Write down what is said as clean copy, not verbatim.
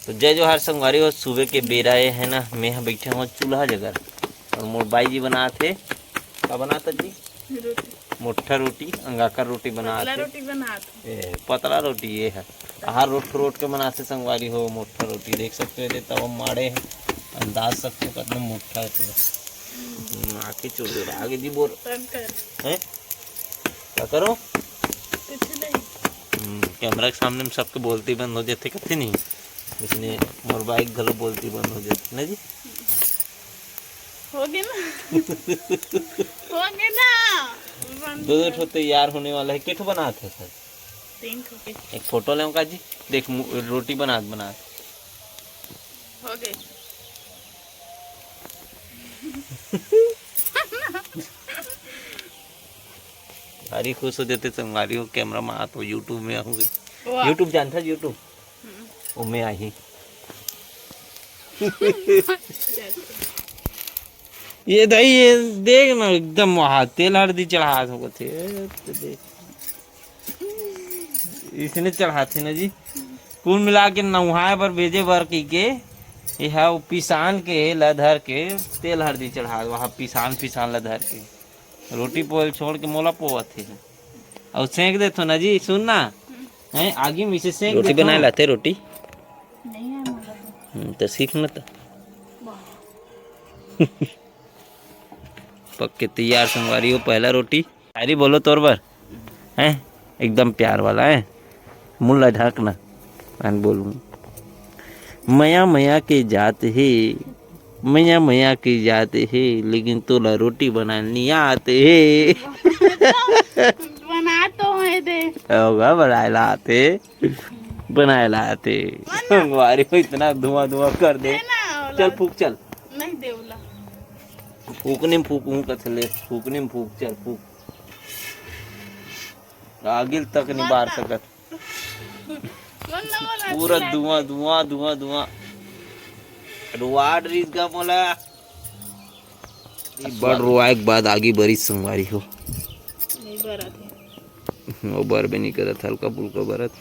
तो जय जोहार संगवारी हो। सुबह के बेरा है ना, मैं बैठे हूँ चूल्हा जगह और मोर बाई जी बना थे। क्या बनाता जी? मोटा रोटी, अंगाकर रोटी बनाते। रोटी बनाते पतला रोटी ये है। आहार रोट के बनाते संगवारी हो। मोटा रोटी देख सकते हो, तब माड़े है, अंदाज सकते हो कितना मोटा है। आके चूल्हे आगे जी बोल है क्या करो। कुछ नहीं। कैमरा के सामने में सबके बोलती बंद हो जाते कथे नहीं, इसलिए मोर बाइक घलो बोलती बंद हो जाती ना जी। हो गया ना हो गया ना। दो ठो तैयार होने वाला है। किठो बनाते सर? 3 ठो के एक फोटो ले का जी। देख रोटी बना हो गए। सारी खुश हो जाते संगवारी हो। कैमरा में तो यूट्यूब में आऊंगी। यूट्यूब जानता है? यूट्यूब वो में आई ये दही ये देख ना, एकदम वहाँ तेल हल्दी चढ़ा थे तो देख इसने चढ़ाते ना जी। कुल मिला के नहाए पर भेजे बर की के यह पिसान के लधर के तेल हल्दी चढ़ा वहाँ पिसान लधर के रोटी पोल छोड़ के मोला पोवा थे और सेंक दे तो ना जी। सुन ना है आगे में से सेंक रोटी बनाए लाते रोटी नहीं है तो सीखना तो पक्के तैयार संगवारी हो। पहला रोटी शायरी बोलो तोर बर है, एकदम प्यार वाला है। मुल्ला ढाकना मैं बोलूँ। मया मया के जात है, मया मया के जात है, लेकिन तोला रोटी बनानी आते है। बना तो है दे होगा बनाए लाते संगवारी हो। इतना धुआं धुआं कर दे। चल फूक चल। नहीं देवला फूकने में फूकूं कथले फूकने में फूक चल फूक। आगिल तक नहीं बार सकत। पूरा धुआं धुआं धुआं धुआं रुआड रीत का मोला बड़ रुआए के बाद आगे बड़ी संगवारी हो। नहीं बरा थे वो बर भी नहीं करत, हल्का फुल्का बरत।